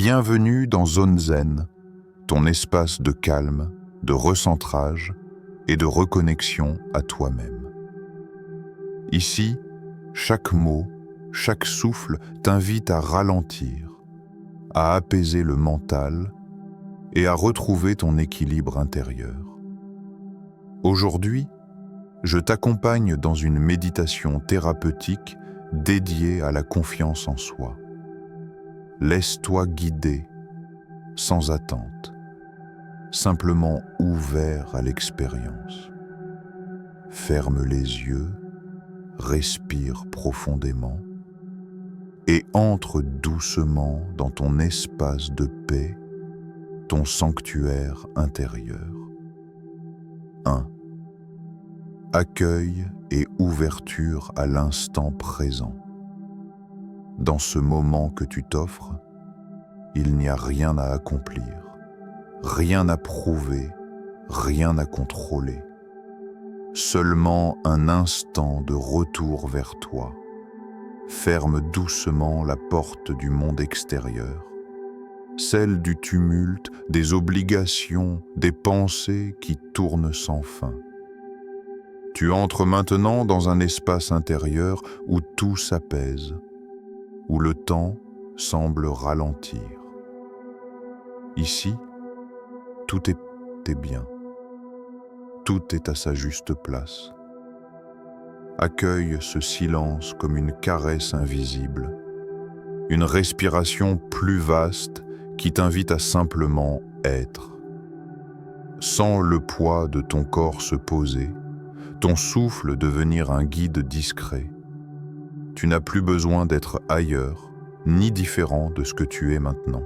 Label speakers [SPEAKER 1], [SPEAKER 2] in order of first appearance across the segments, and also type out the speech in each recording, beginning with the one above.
[SPEAKER 1] Bienvenue dans Zone Zen, ton espace de calme, de recentrage et de reconnexion à toi-même. Ici, chaque mot, chaque souffle t'invite à ralentir, à apaiser le mental et à retrouver ton équilibre intérieur. Aujourd'hui, je t'accompagne dans une méditation thérapeutique dédiée à la confiance en soi. Laisse-toi guider, sans attente, simplement ouvert à l'expérience. Ferme les yeux, respire profondément et entre doucement dans ton espace de paix, ton sanctuaire intérieur. 1. Accueil et ouverture à l'instant présent. Dans ce moment que tu t'offres, il n'y a rien à accomplir, rien à prouver, rien à contrôler. Seulement un instant de retour vers toi. Ferme doucement la porte du monde extérieur, celle du tumulte, des obligations, des pensées qui tournent sans fin. Tu entres maintenant dans un espace intérieur où tout s'apaise, où le temps semble ralentir. Ici, tout est bien. Tout est à sa juste place. Accueille ce silence comme une caresse invisible, une respiration plus vaste qui t'invite à simplement être. Sens le poids de ton corps se poser, ton souffle devenir un guide discret. Tu n'as plus besoin d'être ailleurs, ni différent de ce que tu es maintenant.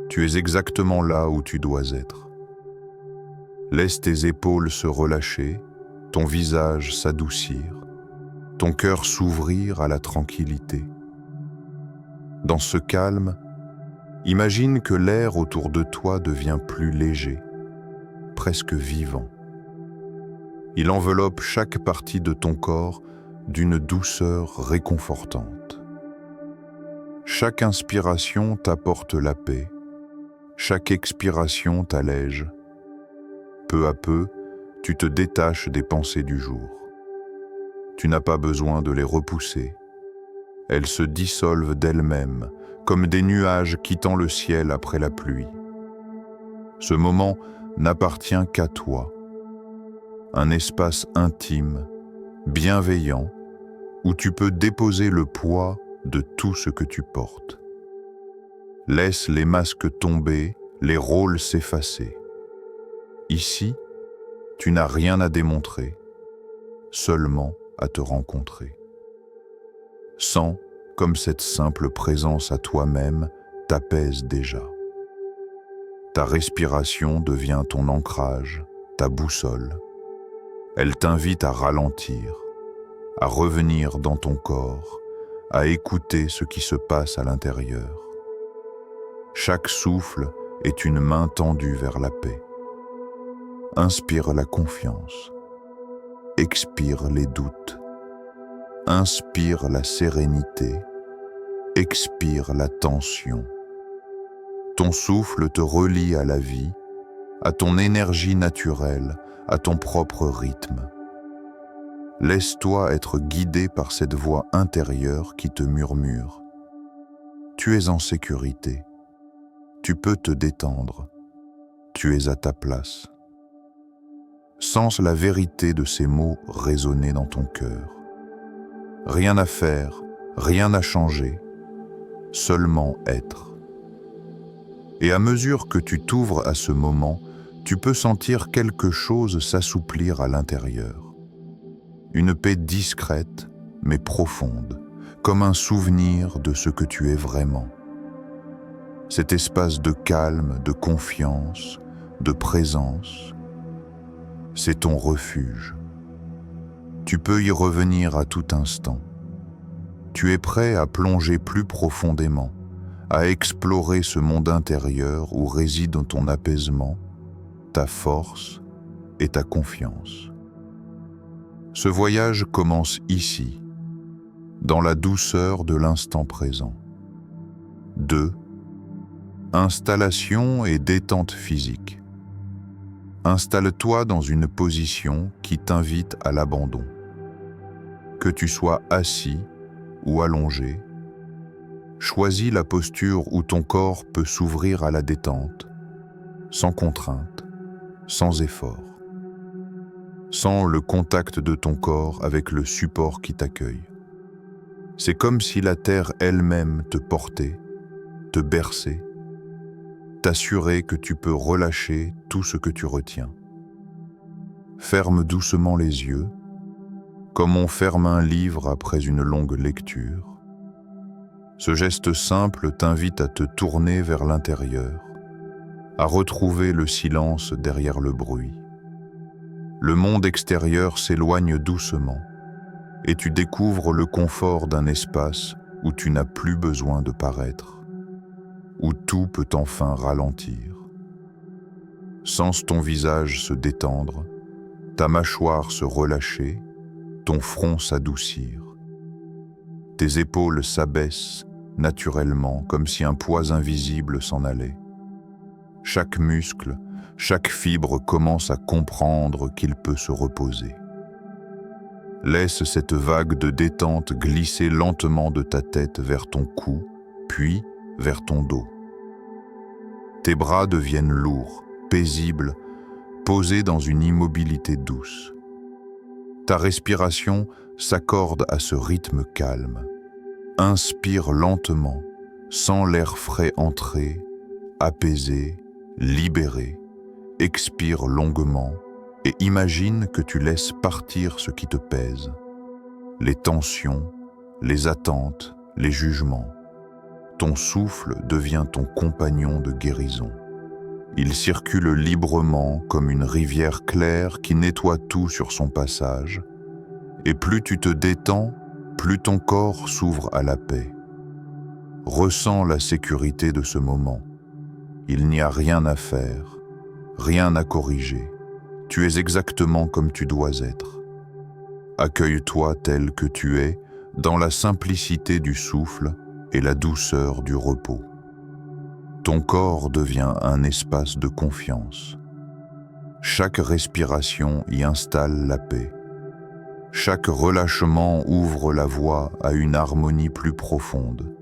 [SPEAKER 1] Tu es exactement là où tu dois être. Laisse tes épaules se relâcher, ton visage s'adoucir, ton cœur s'ouvrir à la tranquillité. Dans ce calme, imagine que l'air autour de toi devient plus léger, presque vivant. Il enveloppe chaque partie de ton corps d'une douceur réconfortante. Chaque inspiration t'apporte la paix, chaque expiration t'allège. Peu à peu, tu te détaches des pensées du jour. Tu n'as pas besoin de les repousser. Elles se dissolvent d'elles-mêmes, comme des nuages quittant le ciel après la pluie. Ce moment n'appartient qu'à toi. Un espace intime, bienveillant, où tu peux déposer le poids de tout ce que tu portes. Laisse les masques tomber, les rôles s'effacer. Ici, tu n'as rien à démontrer, seulement à te rencontrer. Sens comme cette simple présence à toi-même t'apaise déjà. Ta respiration devient ton ancrage, ta boussole. Elle t'invite à ralentir, à revenir dans ton corps, à écouter ce qui se passe à l'intérieur. Chaque souffle est une main tendue vers la paix. Inspire la confiance, expire les doutes, inspire la sérénité, expire la tension. Ton souffle te relie à la vie, à ton énergie naturelle, à ton propre rythme. Laisse-toi être guidé par cette voix intérieure qui te murmure. Tu es en sécurité. Tu peux te détendre. Tu es à ta place. Sens la vérité de ces mots résonner dans ton cœur. Rien à faire, rien à changer, seulement être. Et à mesure que tu t'ouvres à ce moment, tu peux sentir quelque chose s'assouplir à l'intérieur. Une paix discrète, mais profonde, comme un souvenir de ce que tu es vraiment. Cet espace de calme, de confiance, de présence, c'est ton refuge. Tu peux y revenir à tout instant. Tu es prêt à plonger plus profondément, à explorer ce monde intérieur où réside ton apaisement, ta force et ta confiance. Ce voyage commence ici, dans la douceur de l'instant présent. 2. Installation et détente physique. Installe-toi dans une position qui t'invite à l'abandon. Que tu sois assis ou allongé, choisis la posture où ton corps peut s'ouvrir à la détente, sans contrainte, sans effort. Sens le contact de ton corps avec le support qui t'accueille. C'est comme si la terre elle-même te portait, te berçait, t'assurer que tu peux relâcher tout ce que tu retiens. Ferme doucement les yeux, comme on ferme un livre après une longue lecture. Ce geste simple t'invite à te tourner vers l'intérieur, à retrouver le silence derrière le bruit. Le monde extérieur s'éloigne doucement et tu découvres le confort d'un espace où tu n'as plus besoin de paraître, où tout peut enfin ralentir. Sens ton visage se détendre, ta mâchoire se relâcher, ton front s'adoucir. Tes épaules s'abaissent naturellement comme si un poids invisible s'en allait. Chaque muscle, chaque fibre commence à comprendre qu'il peut se reposer. Laisse cette vague de détente glisser lentement de ta tête vers ton cou, puis vers ton dos. Tes bras deviennent lourds, paisibles, posés dans une immobilité douce. Ta respiration s'accorde à ce rythme calme. Inspire lentement, sens l'air frais entrer, apaiser, libérer. Expire longuement et imagine que tu laisses partir ce qui te pèse, les tensions, les attentes, les jugements. Ton souffle devient ton compagnon de guérison. Il circule librement comme une rivière claire qui nettoie tout sur son passage, et plus tu te détends, plus ton corps s'ouvre à la paix. Ressens la sécurité de ce moment. Il n'y a rien à faire, rien à corriger. Tu es exactement comme tu dois être. Accueille-toi tel que tu es, dans la simplicité du souffle et la douceur du repos. Ton corps devient un espace de confiance. Chaque respiration y installe la paix. Chaque relâchement ouvre la voie à une harmonie plus profonde.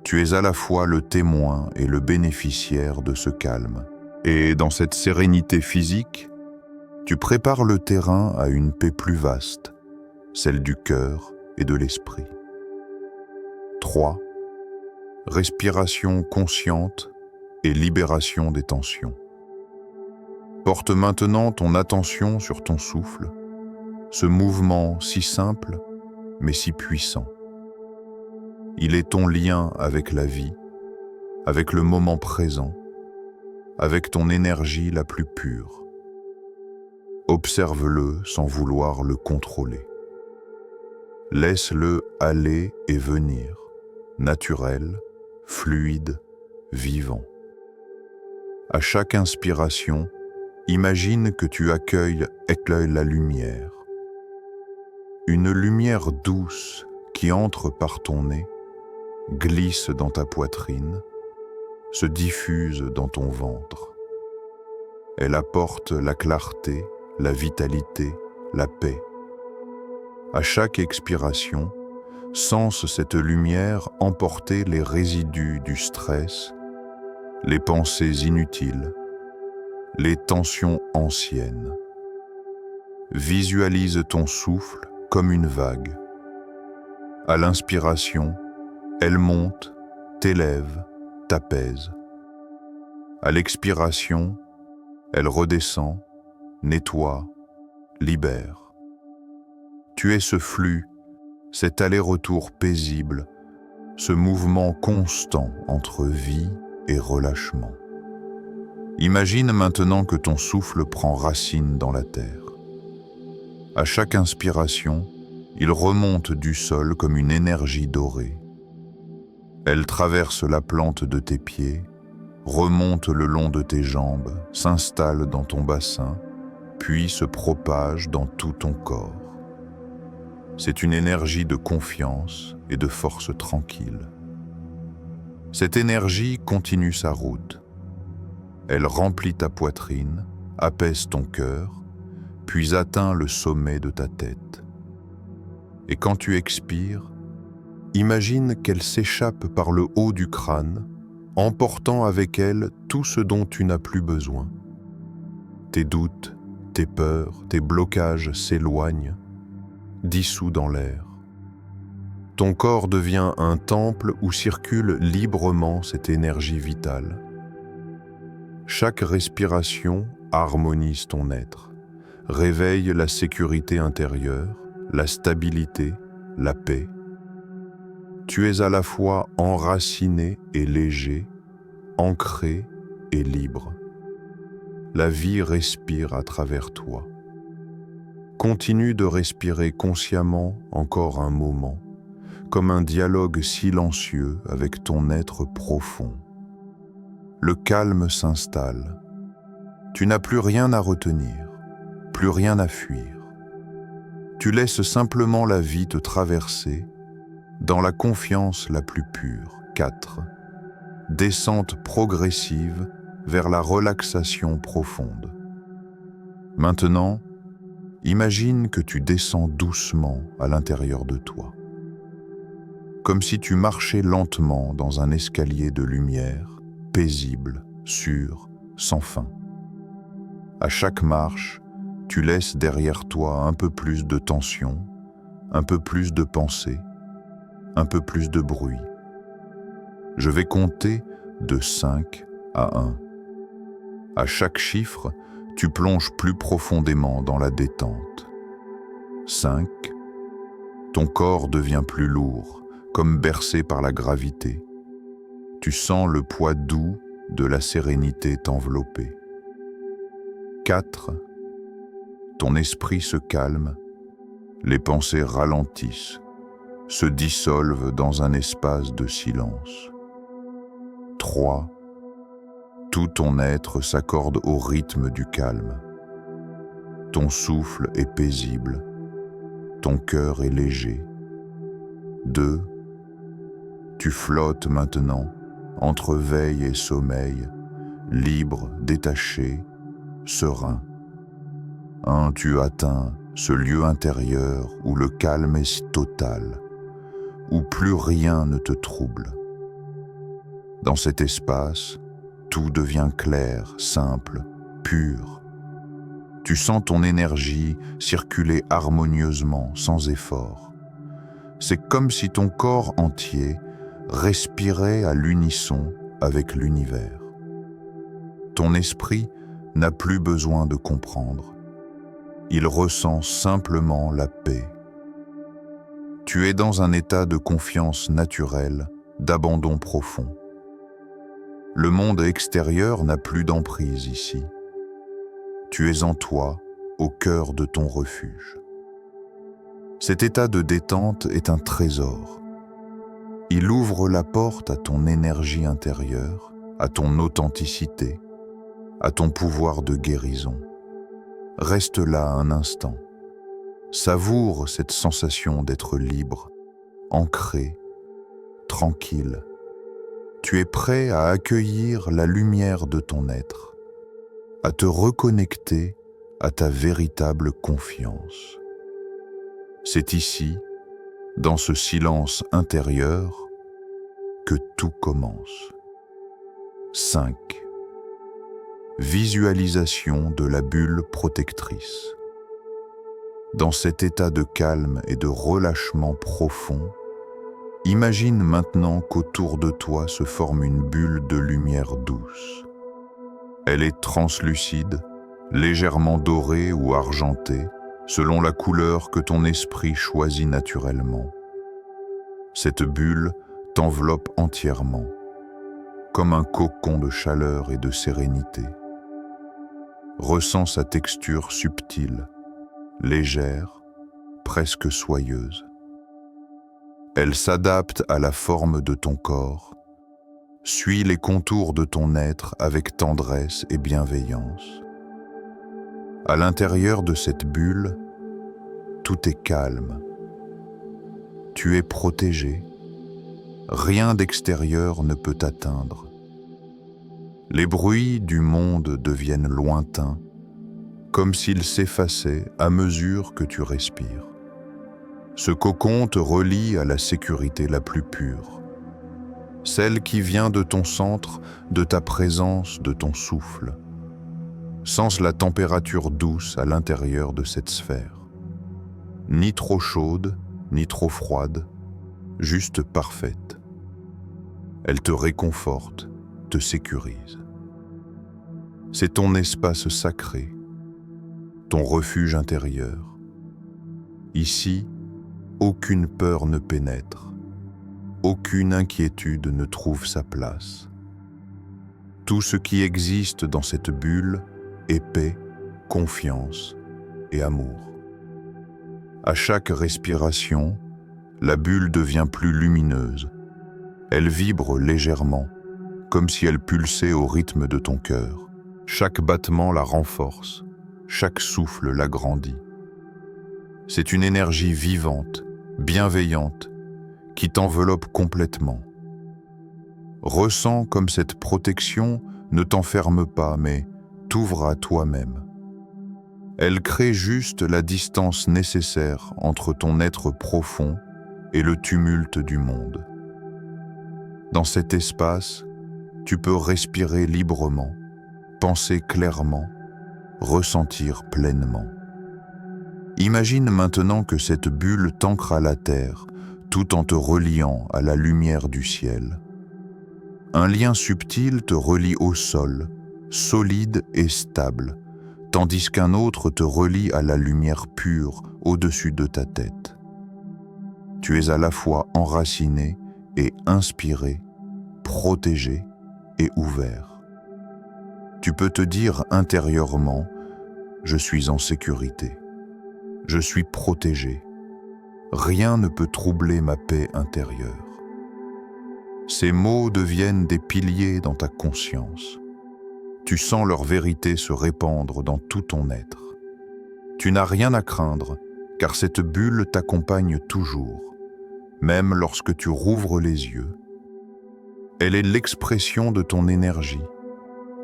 [SPEAKER 1] Tu es à la fois le témoin et le bénéficiaire de ce calme. Et dans cette sérénité physique, tu prépares le terrain à une paix plus vaste, celle du cœur et de l'esprit. 3. Respiration consciente et libération des tensions. Porte maintenant ton attention sur ton souffle, ce mouvement si simple mais si puissant. Il est ton lien avec la vie, avec le moment présent, avec ton énergie la plus pure. Observe-le sans vouloir le contrôler. Laisse-le aller et venir, naturel, fluide, vivant. À chaque inspiration, imagine que tu accueilles la lumière. Une lumière douce qui entre par ton nez, glisse dans ta poitrine, se diffuse dans ton ventre. Elle apporte la clarté, la vitalité, la paix. À chaque expiration, sens cette lumière emporter les résidus du stress, les pensées inutiles, les tensions anciennes. Visualise ton souffle comme une vague. À l'inspiration, elle monte, t'élève, t'apaise. À l'expiration, elle redescend, nettoie, libère. Tu es ce flux, cet aller-retour paisible, ce mouvement constant entre vie et relâchement. Imagine maintenant que ton souffle prend racine dans la terre. À chaque inspiration, il remonte du sol comme une énergie dorée. Elle traverse la plante de tes pieds, remonte le long de tes jambes, s'installe dans ton bassin, puis se propage dans tout ton corps. C'est une énergie de confiance et de force tranquille. Cette énergie continue sa route. Elle remplit ta poitrine, apaise ton cœur, puis atteint le sommet de ta tête. Et quand tu expires, imagine qu'elle s'échappe par le haut du crâne, emportant avec elle tout ce dont tu n'as plus besoin. Tes doutes, tes peurs, tes blocages s'éloignent, dissous dans l'air. Ton corps devient un temple où circule librement cette énergie vitale. Chaque respiration harmonise ton être, réveille la sécurité intérieure, la stabilité, la paix. Tu es à la fois enraciné et léger, ancré et libre. La vie respire à travers toi. Continue de respirer consciemment encore un moment, comme un dialogue silencieux avec ton être profond. Le calme s'installe. Tu n'as plus rien à retenir, plus rien à fuir. Tu laisses simplement la vie te traverser dans la confiance la plus pure. 4. Descente progressive vers la relaxation profonde. Maintenant, imagine que tu descends doucement à l'intérieur de toi. Comme si tu marchais lentement dans un escalier de lumière, paisible, sûr, sans fin. À chaque marche, tu laisses derrière toi un peu plus de tension, un peu plus de pensée, un peu plus de bruit. Je vais compter de 5 à 1. À chaque chiffre, tu plonges plus profondément dans la détente. 5. Ton corps devient plus lourd, comme bercé par la gravité. Tu sens le poids doux de la sérénité t'envelopper. 4. Ton esprit se calme, les pensées ralentissent, se dissolvent dans un espace de silence. 3. Tout ton être s'accorde au rythme du calme. Ton souffle est paisible, ton cœur est léger. 2. Tu flottes maintenant entre veille et sommeil, libre, détaché, serein. 1. Tu atteins ce lieu intérieur où le calme est total, où plus rien ne te trouble. Dans cet espace, tout devient clair, simple, pur. Tu sens ton énergie circuler harmonieusement, sans effort. C'est comme si ton corps entier respirait à l'unisson avec l'univers. Ton esprit n'a plus besoin de comprendre. Il ressent simplement la paix. Tu es dans un état de confiance naturelle, d'abandon profond. Le monde extérieur n'a plus d'emprise ici. Tu es en toi, au cœur de ton refuge. Cet état de détente est un trésor. Il ouvre la porte à ton énergie intérieure, à ton authenticité, à ton pouvoir de guérison. Reste là un instant. Savoure cette sensation d'être libre, ancré, tranquille. Tu es prêt à accueillir la lumière de ton être, à te reconnecter à ta véritable confiance. C'est ici, dans ce silence intérieur, que tout commence. 5. Visualisation de la bulle protectrice. Dans cet état de calme et de relâchement profond, imagine maintenant qu'autour de toi se forme une bulle de lumière douce. Elle est translucide, légèrement dorée ou argentée, selon la couleur que ton esprit choisit naturellement. Cette bulle t'enveloppe entièrement, comme un cocon de chaleur et de sérénité. Ressens sa texture subtile, légère, presque soyeuse. Elle s'adapte à la forme de ton corps, suit les contours de ton être avec tendresse et bienveillance. À l'intérieur de cette bulle, tout est calme. Tu es protégé, Rien d'extérieur ne peut t'atteindre. Les bruits du monde deviennent lointains, comme s'ils s'effaçaient à mesure que tu respires. Ce cocon te relie à la sécurité la plus pure, celle qui vient de ton centre, de ta présence, de ton souffle. Sens la température douce à l'intérieur de cette sphère. Ni trop chaude, ni trop froide, juste parfaite. Elle te réconforte, te sécurise. C'est ton espace sacré, ton refuge intérieur. Ici, aucune peur ne pénètre, aucune inquiétude ne trouve sa place. Tout ce qui existe dans cette bulle est paix, confiance et amour. À chaque respiration, la bulle devient plus lumineuse. Elle vibre légèrement, comme si elle pulsait au rythme de ton cœur. Chaque battement la renforce, chaque souffle l'agrandit. C'est une énergie vivante, bienveillante, qui t'enveloppe complètement. Ressens comme cette protection ne t'enferme pas, mais t'ouvre à toi-même. Elle crée juste la distance nécessaire entre ton être profond et le tumulte du monde. Dans cet espace, tu peux respirer librement, penser clairement, ressentir pleinement. Imagine maintenant que cette bulle t'ancre à la terre, tout en te reliant à la lumière du ciel. Un lien subtil te relie au sol, solide et stable, tandis qu'un autre te relie à la lumière pure au-dessus de ta tête. Tu es à la fois enraciné et inspiré, protégé et ouvert. Tu peux te dire intérieurement « Je suis en sécurité, je suis protégé, rien ne peut troubler ma paix intérieure ». Ces mots deviennent des piliers dans ta conscience. Tu sens leur vérité se répandre dans tout ton être. Tu n'as rien à craindre, car cette bulle t'accompagne toujours, même lorsque tu rouvres les yeux. Elle est l'expression de ton énergie,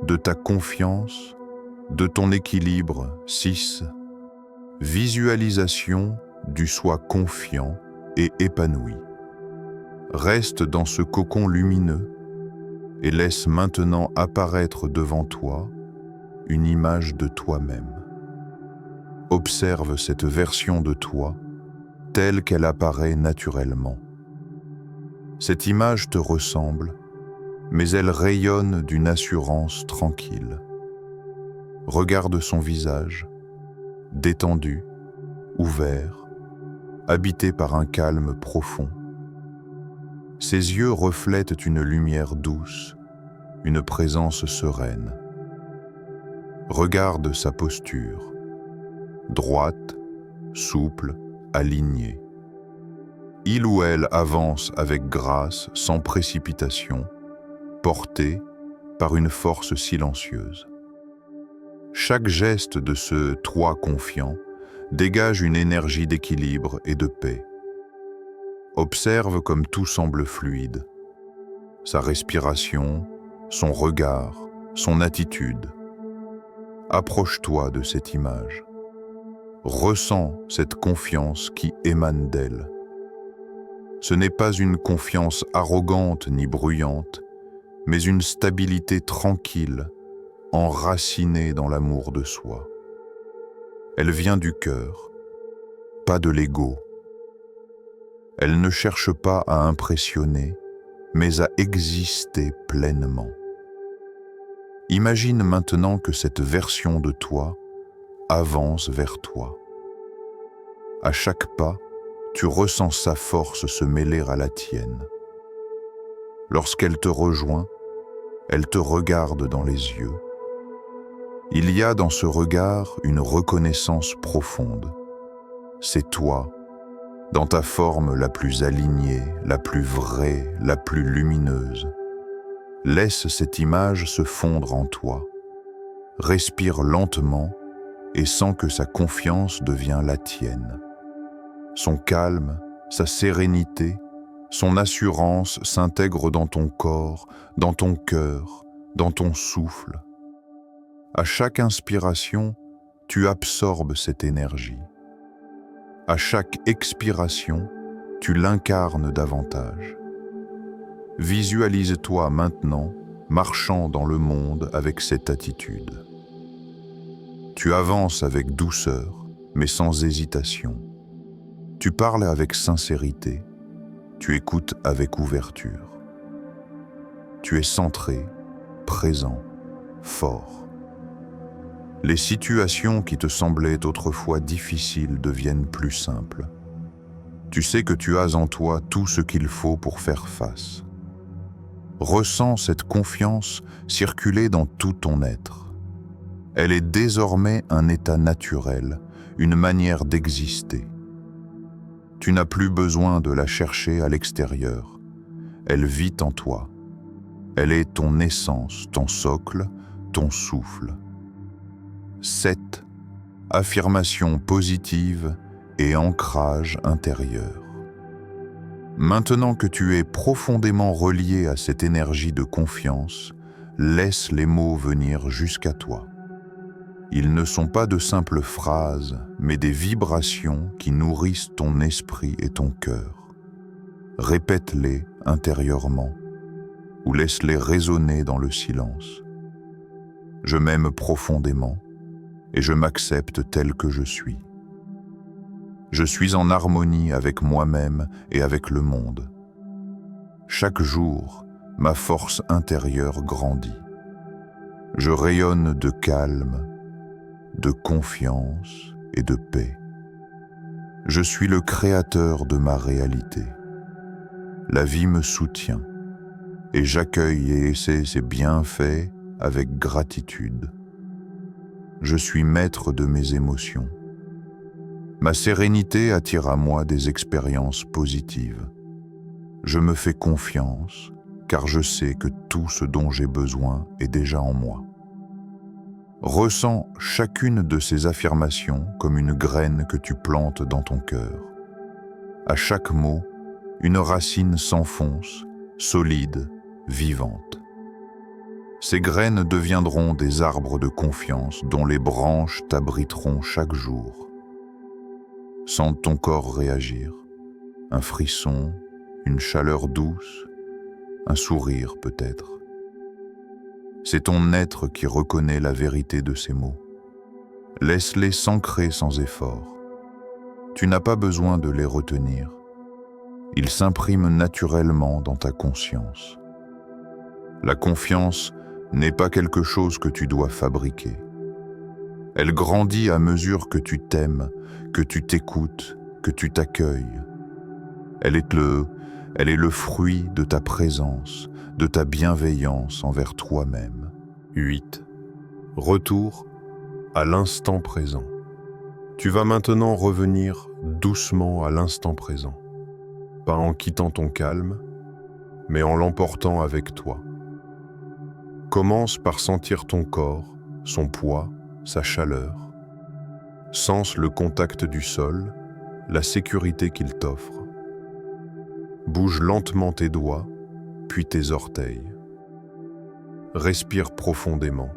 [SPEAKER 1] de ta confiance, de ton équilibre 6. Visualisation du soi confiant et épanoui. Reste dans ce cocon lumineux et laisse maintenant apparaître devant toi une image de toi-même. Observe cette version de toi telle qu'elle apparaît naturellement. Cette image te ressemble, mais elle rayonne d'une assurance tranquille. Regarde son visage, détendu, ouvert, habité par un calme profond. Ses yeux reflètent une lumière douce, une présence sereine. Regarde sa posture, droite, souple, alignée. Il ou elle avance avec grâce, sans précipitation, porté par une force silencieuse. Chaque geste de ce toi confiant dégage une énergie d'équilibre et de paix. Observe comme tout semble fluide. Sa respiration, son regard, son attitude. Approche-toi de cette image. Ressens cette confiance qui émane d'elle. Ce n'est pas une confiance arrogante ni bruyante, mais une stabilité tranquille, enracinée dans l'amour de soi. Elle vient du cœur, pas de l'ego. Elle ne cherche pas à impressionner, mais à exister pleinement. Imagine maintenant que cette version de toi avance vers toi. À chaque pas, tu ressens sa force se mêler à la tienne. Lorsqu'elle te rejoint, elle te regarde dans les yeux. Il y a dans ce regard une reconnaissance profonde. C'est toi, dans ta forme la plus alignée, la plus vraie, la plus lumineuse. Laisse cette image se fondre en toi. Respire lentement et sens que sa confiance devient la tienne. Son calme, sa sérénité Son assurance s'intègre dans ton corps, dans ton cœur, dans ton souffle. À chaque inspiration, tu absorbes cette énergie. À chaque expiration, tu l'incarnes davantage. Visualise-toi maintenant marchant dans le monde avec cette attitude. Tu avances avec douceur, mais sans hésitation. Tu parles avec sincérité. Tu écoutes avec ouverture. Tu es centré, présent, fort. Les situations qui te semblaient autrefois difficiles deviennent plus simples. Tu sais que tu as en toi tout ce qu'il faut pour faire face. Ressens cette confiance circuler dans tout ton être. Elle est désormais un état naturel, une manière d'exister. Tu n'as plus besoin de la chercher à l'extérieur. Elle vit en toi. Elle est ton essence, ton socle, ton souffle. 7. Affirmation positive et ancrage intérieur. Maintenant que tu es profondément relié à cette énergie de confiance, laisse les mots venir jusqu'à toi. Ils ne sont pas de simples phrases, mais des vibrations qui nourrissent ton esprit et ton cœur. Répète-les intérieurement ou laisse-les résonner dans le silence. Je m'aime profondément et je m'accepte tel que je suis. Je suis en harmonie avec moi-même et avec le monde. Chaque jour, ma force intérieure grandit. Je rayonne de calme, de confiance et de paix. Je suis le créateur de ma réalité. La vie me soutient et j'accueille ses bienfaits avec gratitude. Je suis maître de mes émotions. Ma sérénité attire à moi des expériences positives. Je me fais confiance car je sais que tout ce dont j'ai besoin est déjà en moi. Ressens chacune de ces affirmations comme une graine que tu plantes dans ton cœur. À chaque mot, une racine s'enfonce, solide, vivante. Ces graines deviendront des arbres de confiance dont les branches t'abriteront chaque jour. Sens ton corps réagir, un frisson, une chaleur douce, un sourire peut-être. C'est ton être qui reconnaît la vérité de ces mots. Laisse-les s'ancrer sans effort. Tu n'as pas besoin de les retenir. Ils s'impriment naturellement dans ta conscience. La confiance n'est pas quelque chose que tu dois fabriquer. Elle grandit à mesure que tu t'aimes, que tu t'écoutes, que tu t'accueilles. Elle est le fruit de ta présence, de ta bienveillance envers toi-même. 8. Retour à l'instant présent. Tu vas maintenant revenir doucement à l'instant présent, pas en quittant ton calme, mais en l'emportant avec toi. Commence par sentir ton corps, son poids, sa chaleur. Sens le contact du sol, la sécurité qu'il t'offre. Bouge lentement tes doigts, puis tes orteils. Respire profondément.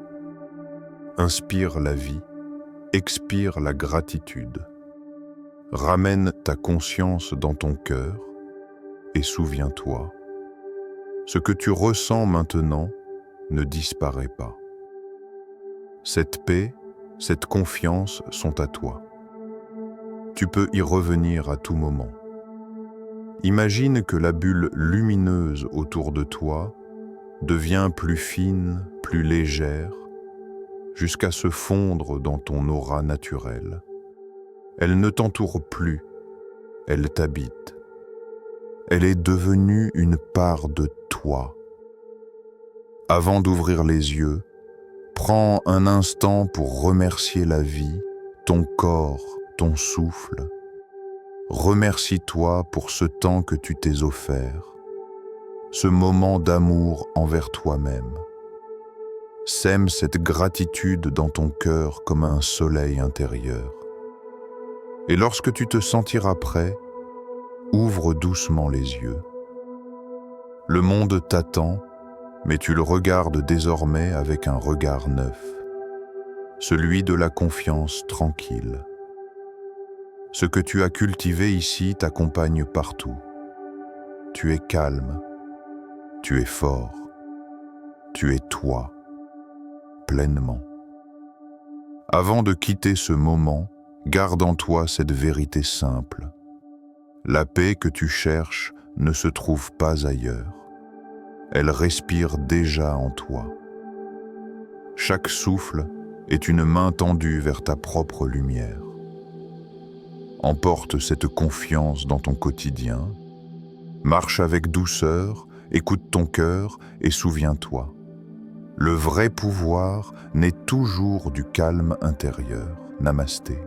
[SPEAKER 1] Inspire la vie, expire la gratitude. Ramène ta conscience dans ton cœur et souviens-toi, ce que tu ressens maintenant ne disparaît pas. Cette paix, cette confiance sont à toi. Tu peux y revenir à tout moment. Imagine que la bulle lumineuse autour de toi devient plus fine, plus légère, jusqu'à se fondre dans ton aura naturelle. Elle ne t'entoure plus, elle t'habite. Elle est devenue une part de toi. Avant d'ouvrir les yeux, prends un instant pour remercier la vie, ton corps, ton souffle. Remercie-toi pour ce temps que tu t'es offert, ce moment d'amour envers toi-même. Sème cette gratitude dans ton cœur comme un soleil intérieur. Et lorsque tu te sentiras prêt, ouvre doucement les yeux Le monde t'attend, mais tu le regardes désormais avec un regard neuf, celui de la confiance tranquille. Ce que tu as cultivé ici t'accompagne partout. Tu es calme, tu es fort, tu es toi, pleinement. Avant de quitter ce moment, garde en toi cette vérité simple. La paix que tu cherches ne se trouve pas ailleurs. Elle respire déjà en toi. Chaque souffle est une main tendue vers ta propre lumière. Emporte cette confiance dans ton quotidien. Marche avec douceur, écoute ton cœur et souviens-toi. Le vrai pouvoir naît toujours du calme intérieur. Namasté.